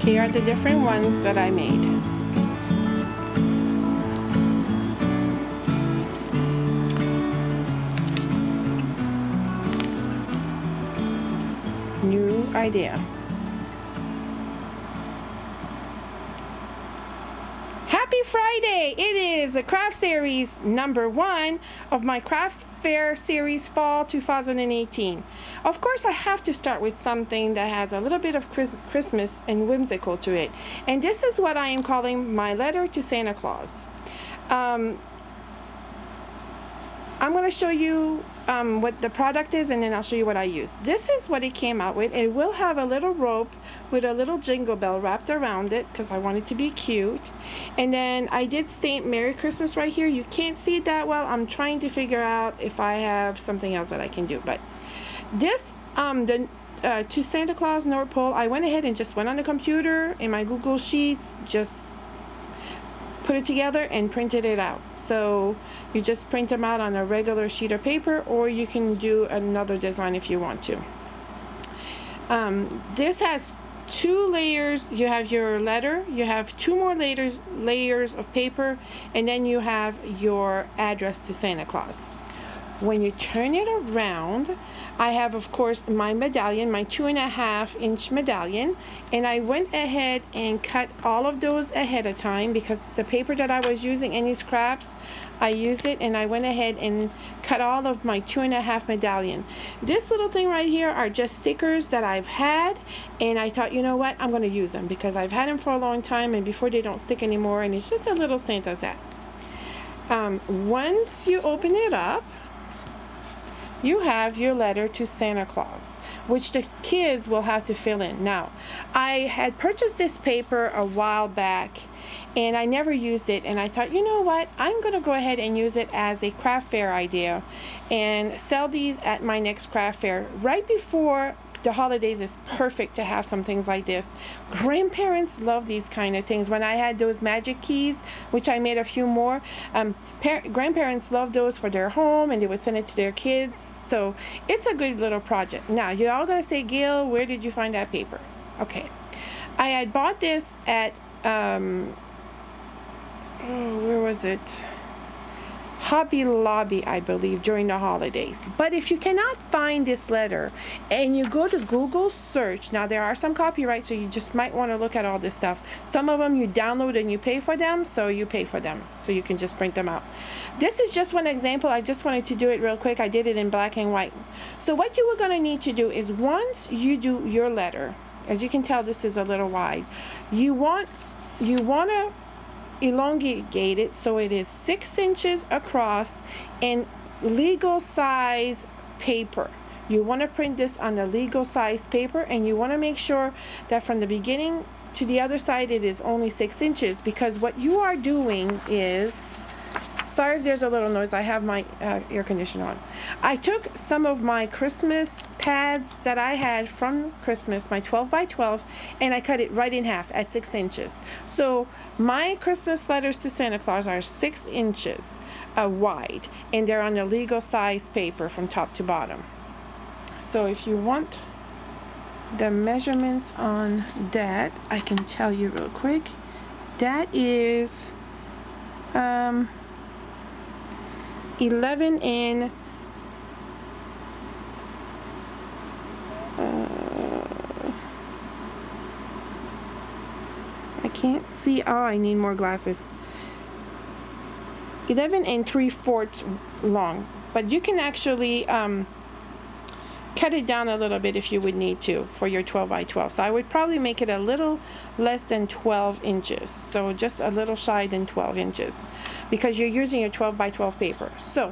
Here are the different ones that I made. New idea. Happy Friday! It is the craft series number 1 of my craft fair series fall 2018. Of course, I have to start with something that has a little bit of Christmas and whimsical to it. And this is what I am calling my letter to Santa Claus. I'm going to show you what the product is, and then I'll show you what I use. This is what it came out with. It will have a little rope with a little jingle bell wrapped around it because I want it to be cute. And then I did stamp Merry Christmas right here. You can't see it that well. I'm trying to figure out if I have something else that I can do. But this, to Santa Claus North Pole, I went ahead and just went on the computer in my Google Sheets, just put it together and printed it out. So you just print them out on a regular sheet of paper, or you can do another design if you want to. This has 2 layers. You have your letter, you have 2 more layers of paper, and then you have your address to Santa Claus. When you turn it around, I have, of course, my medallion, my 2.5-inch medallion, and I went ahead and cut all of those ahead of time because the paper that I was using, any scraps, I used it, and I went ahead and cut all of my 2.5 medallion. This little thing right here are just stickers that I've had, and I thought, you know what, I'm going to use them because I've had them for a long time, and before they don't stick anymore, and it's just a little Santa's hat. Once you open it up, you have your letter to Santa Claus, which the kids will have to fill in. Now, I had purchased this paper a while back, and I never used it, and I thought, you know what, I'm going to go ahead and use it as a craft fair idea and sell these at my next craft fair. Right before the holidays is perfect to have some things like this. Grandparents love these kind of things. When I had those magic keys, which I made a few more, grandparents love those for their home, and they would send it to their kids. So it's a good little project. Now, you're all going to say, Gail, where did you find that paper? Okay. I had bought this at, where was it? Hobby Lobby, I believe, during the holidays. But if you cannot find this letter and you go to Google search, now there are some copyrights, so you just might want to look at all this stuff. Some of them you download and you pay for them, so you pay for them, so you can just print them out. This is just one example. I just wanted to do it real quick. I did it in black and white. So what you were going to need to do is, once you do your letter, as you can tell, this is a little wide. You want to elongate it so it is 6 inches across and legal size paper. You want to print this on the legal size paper, and you want to make sure that from the beginning to the other side it is only 6 inches, because what you are doing is, sorry if there's a little noise, I have my air conditioner on. I took some of my Christmas pads that I had from Christmas, my 12 by 12, and I cut it right in half at 6 inches. So my Christmas letters to Santa Claus are 6 inches wide, and they're on the legal size paper from top to bottom. So if you want the measurements on that, I can tell you real quick. That is 11 and I can't see. Oh, I need more glasses. 11 and 3/4 long, but you can actually cut it down a little bit if you would need to for your 12 by 12. So I would probably make it a little less than 12 inches. So just a little shy than 12 inches because you're using your 12 by 12 paper. So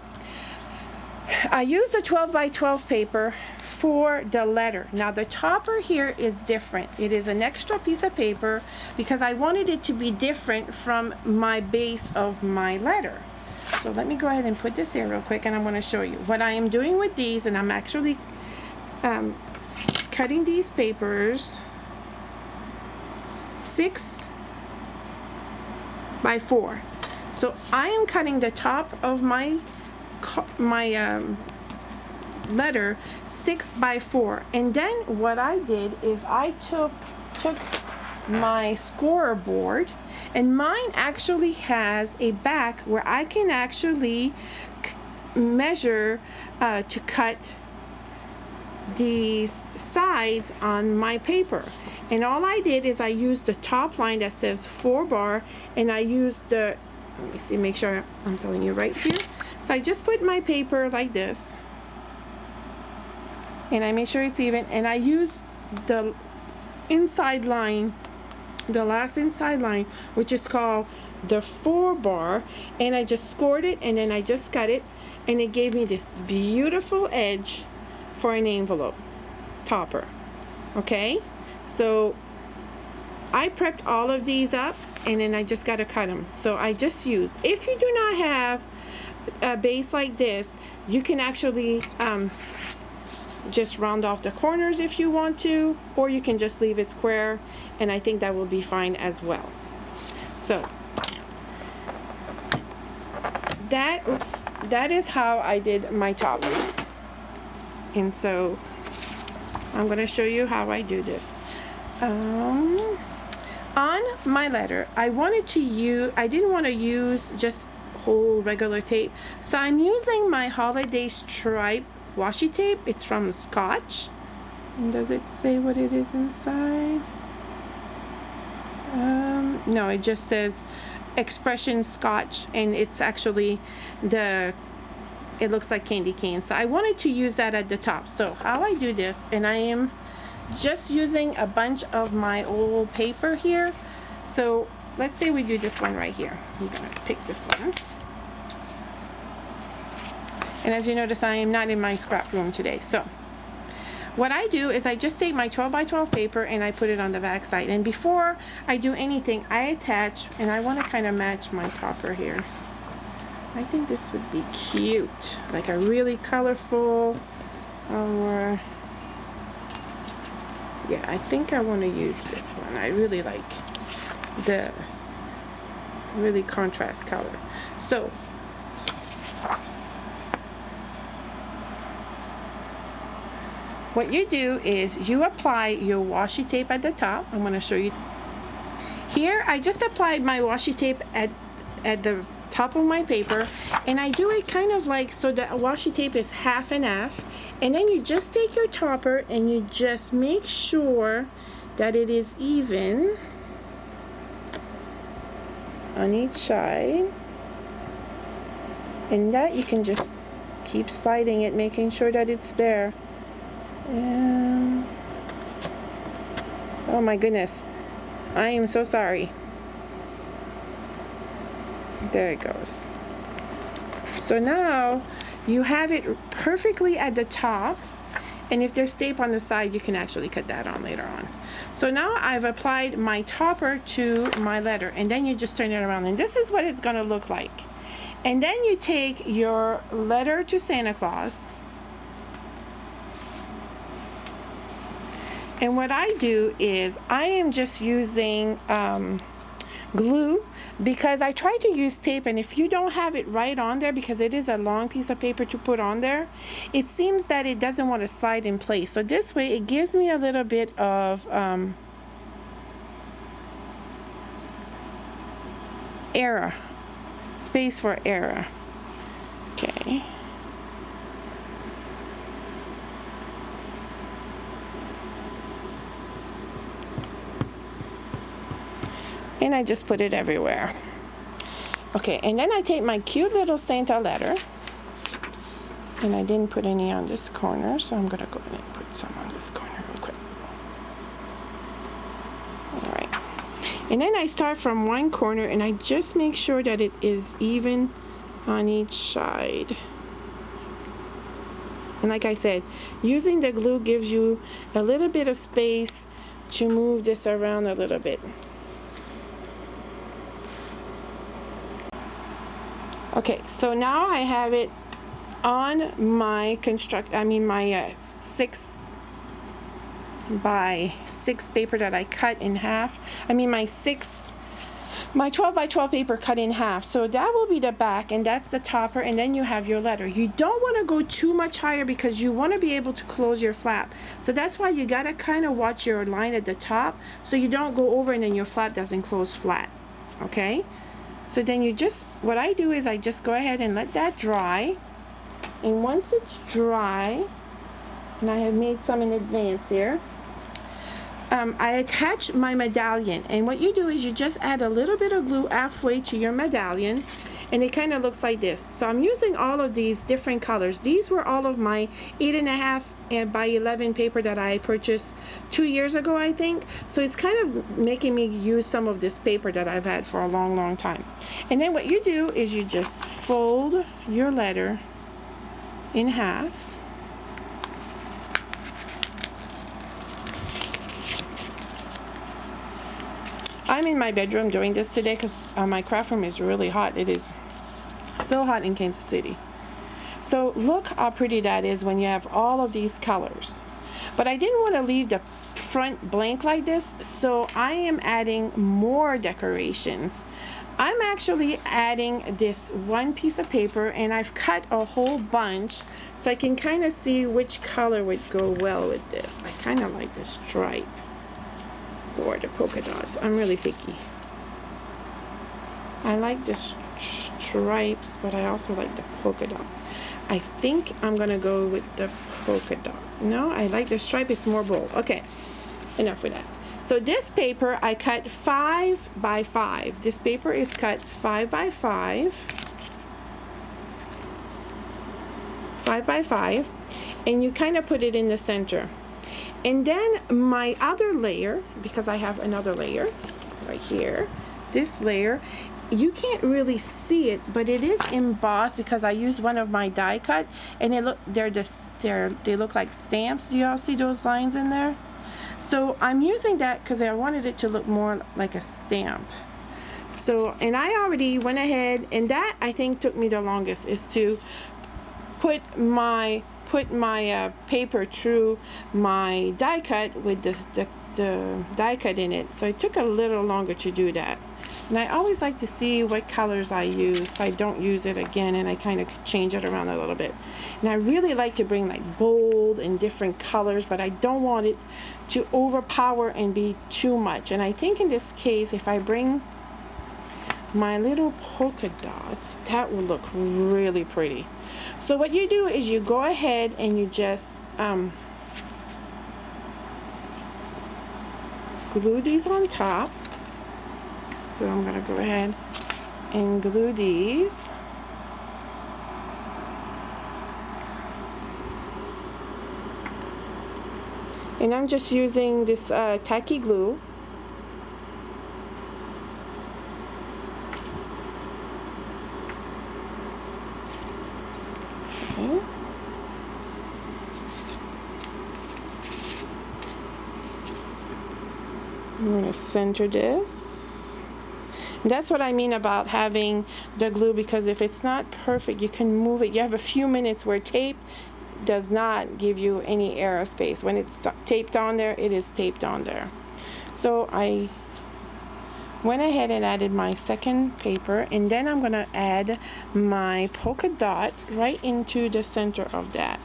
I use the 12 by 12 paper for the letter. Now the topper here is different. It is an extra piece of paper because I wanted it to be different from my base of my letter. So let me go ahead and put this here real quick, and I'm going to show you what I am doing with these. And I'm actually cutting these papers 6 by 4. So I am cutting the top of my letter 6 by 4, and then what I did is I took my scoreboard, and mine actually has a back where I can actually measure to cut these sides on my paper. And all I did is I used the top line that says 4 bar, and I used the, let me see, make sure I'm telling you right here. So I just put my paper like this, and I make sure it's even, and I use the inside line, the last inside line, which is called the 4 bar, and I just scored it, and then I just cut it, and it gave me this beautiful edge for an envelope topper. Okay, so I prepped all of these up, and then I just got to cut them. So I just use, if you do not have a base like this, you can actually just round off the corners if you want to, or you can just leave it square, and I think that will be fine as well. So that is how I did my top. And so I'm going to show you how I do this. On my letter, I didn't want to use just whole regular tape, so I'm using my holiday stripe washi tape. It's from Scotch. And does it say what it is inside? No, it just says Expression Scotch, and it's actually it looks like candy cane. So I wanted to use that at the top. So how I do this, and I am just using a bunch of my old paper here. So let's say we do this one right here. I'm gonna pick this one. And as you notice, I am not in my scrap room today. So what I do is I just take my 12 by 12 paper and I put it on the back side. And before I do anything, I attach, and I want to kind of match my topper here. I think this would be cute, like a really colorful, or yeah, I think I want to use this one. I really like the really contrast color. So what you do is you apply your washi tape at the top. I'm going to show you. Here I just applied my washi tape at the top of my paper, and I do it kind of like so the washi tape is half and half, and then you just take your topper and you just make sure that it is even on each side, and that you can just keep sliding it, making sure that it's there. And oh my goodness, I am so sorry. There it goes. So now you have it perfectly at the top, and if there's tape on the side, you can actually cut that on later on. So now I've applied my topper to my letter, and then you just turn it around, and this is what it's going to look like. And then you take your letter to Santa Claus, and what I do is I am just using glue, because I try to use tape, and if you don't have it right on there, because it is a long piece of paper to put on there, it seems that it doesn't want to slide in place. So this way it gives me a little bit of space for error. Okay. And I just put it everywhere. Okay, and then I take my cute little Santa letter, and I didn't put any on this corner, so I'm gonna go ahead and put some on this corner real quick. All right, and then I start from one corner, and I just make sure that it is even on each side. And like I said, using the glue gives you a little bit of space to move this around a little bit. Okay, so now I have it on my my 6 by 6 paper that I cut in half. My 6 my 12 by 12 paper cut in half. So that will be the back, and that's the topper, and then you have your letter. You don't want to go too much higher because you want to be able to close your flap. So that's why you got to kind of watch your line at the top so you don't go over and then your flap doesn't close flat. Okay? So then you just, what I do is I just go ahead and let that dry. And once it's dry, and I have made some in advance here, I attach my medallion, and what you do is you just add a little bit of glue halfway to your medallion, and it kind of looks like this. So I'm using all of these different colors. These were all of my 8.5 by 11 paper that I purchased 2 years ago, I think. So it's kind of making me use some of this paper that I've had for a long time. And then what you do is you just fold your letter in half. I'm in my bedroom doing this today because my craft room is really hot. It is so hot in Kansas City. So look how pretty that is when you have all of these colors. But I didn't want to leave the front blank like this, so I am adding more decorations. I'm actually adding this one piece of paper, and I've cut a whole bunch so I can kind of see which color would go well with this. I kind of like this stripe or the polka dots. I'm really picky. I like the stripes, but I also like the polka dots. I think I'm gonna go with the polka dot. No, I like the stripe. It's more bold. Okay, enough with that. So this paper I cut 5 by 5. This paper is cut 5 by 5. 5 by 5, and you kind of put it in the center. And then my other layer, because I have another layer right here, this layer, you can't really see it, but it is embossed because I used one of my die cut, and they look like stamps. Do y'all see those lines in there? So I'm using that because I wanted it to look more like a stamp. So, and I already went ahead, and that I think took me the longest, is to put my paper through my die cut with the die cut in it. So it took a little longer to do that. And I always like to see what colors I use so I don't use it again, and I kind of change it around a little bit. And I really like to bring like bold and different colors, but I don't want it to overpower and be too much. And I think in this case, if I bring my little polka dots, that will look really pretty. So what you do is you go ahead and you just glue these on top. So I'm going to go ahead and glue these. And I'm just using this tacky glue. Okay. I'm going to center this. And that's what I mean about having the glue, because if it's not perfect, you can move it. You have a few minutes where tape does not give you any aerospace. When it's taped on there, it is taped on there. So I went ahead and added my second paper, and then I'm going to add my polka dot right into the center of that.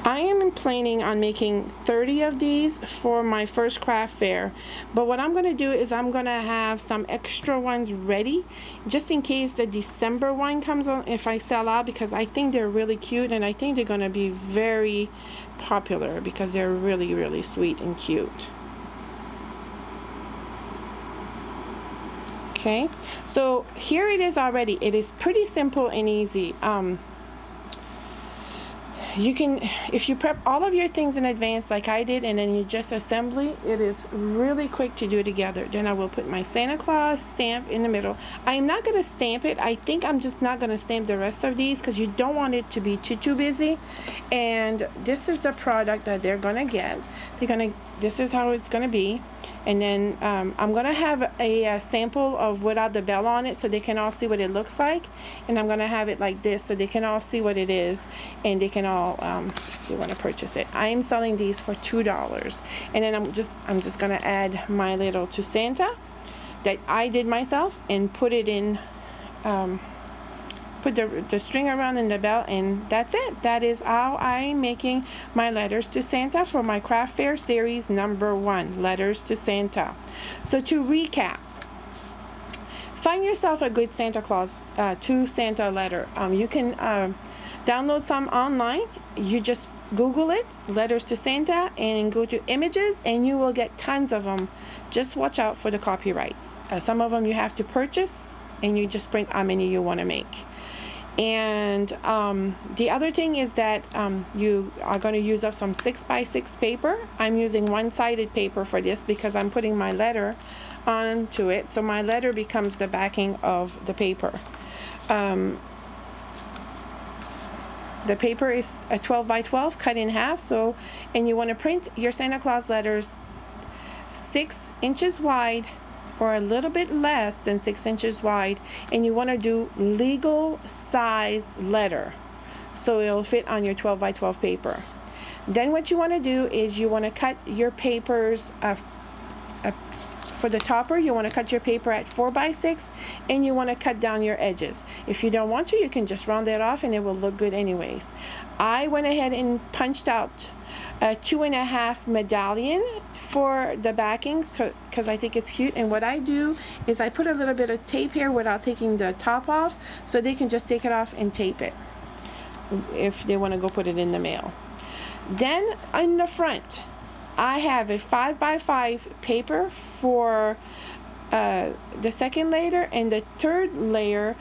I am planning on making 30 of these for my first craft fair, but what I'm going to do is I'm going to have some extra ones ready just in case the December one comes on, if I sell out, because I think they're really cute, and I think they're going to be very popular because they're really sweet and cute. Okay, so here it is already. It is pretty simple and easy. You can, if you prep all of your things in advance like I did, and then you just assembly, it is really quick to do together. Then I will put my Santa Claus stamp in the middle. I am not going to stamp it. I think I'm just not going to stamp the rest of these because you don't want it to be too busy. And this is the product that they're going to get. They're going to this is how it's going to be. And then I'm going to have a sample of without the bell on it so they can all see what it looks like. And I'm going to have it like this so they can all see what it is, and they can all, if they want to purchase it. I am selling these for $2. And then I'm just going to add my little To Santa that I did myself and put it in, put the string around in the bell, and that's it. That is how I'm making my Letters to Santa for my craft fair series #1, Letters to Santa. So to recap, find yourself a good Santa Claus to Santa letter. You can download some online. You just Google it, Letters to Santa, and go to images, and you will get tons of them. Just watch out for the copyrights. Some of them you have to purchase, and you just print how many you want to make. And the other thing is that you are going to use up some 6x6 paper. I'm using one-sided paper for this because I'm putting my letter onto it, so my letter becomes the backing of the paper. The paper is a 12x12 cut in half, so, and you want to print your Santa Claus letters 6 inches wide or a little bit less than 6 inches wide, and you want to do legal size letter so it'll fit on your 12x12 paper. Then what you want to do is you want to cut your papers for the topper. You want to cut your paper at 4x6, and you want to cut down your edges. If you don't want to, you can just round it off and it will look good anyways. I went ahead and punched out a 2.5 medallion for the backing because I think it's cute. And what I do is I put a little bit of tape here without taking the top off, so they can just take it off and tape it if they want to go put it in the mail. Then on the front, I have a 5x5 paper for the second layer, and the third layer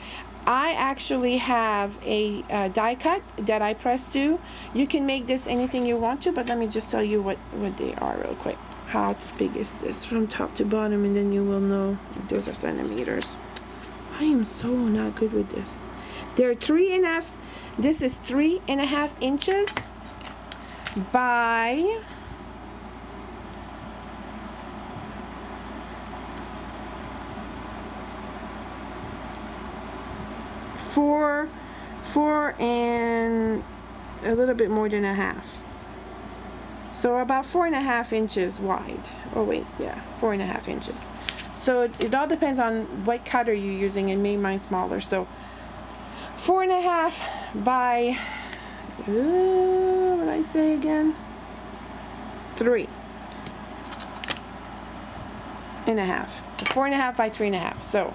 I actually have a die cut that I press to. You can make this anything you want to, but let me just tell you what they are real quick. How big is this from top to bottom, and then you will know. Those are centimeters. I am so not good with this. They're 3.5. This is 3.5 inches by 4 and a little bit more than a half. So about 4.5 inches wide. Oh wait, yeah, 4.5 inches. So it all depends on what cutter you're using, and made mine smaller. So 4.5 by what did I say again? 3.5. So 4.5 by 3.5. So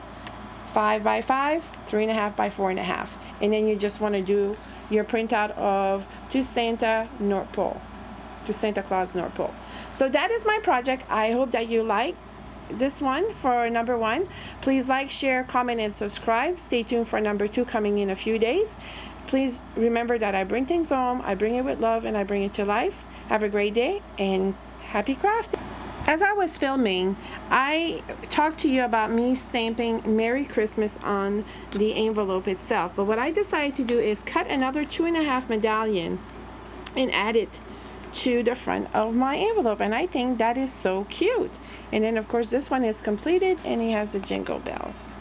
5 by 5, 3.5 by 4.5. And then you just want to do your printout of To Santa North Pole, To Santa Claus North Pole. So that is my project. I hope that you like this one for #1. Please like, share, comment, and subscribe. Stay tuned for #2 coming in a few days. Please remember that I bring things home, I bring it with love, and I bring it to life. Have a great day and happy crafting. As I was filming, I talked to you about me stamping Merry Christmas on the envelope itself. But what I decided to do is cut another 2.5 medallion and add it to the front of my envelope. And I think that is so cute. And then, of course, this one is completed, and it has the jingle bells.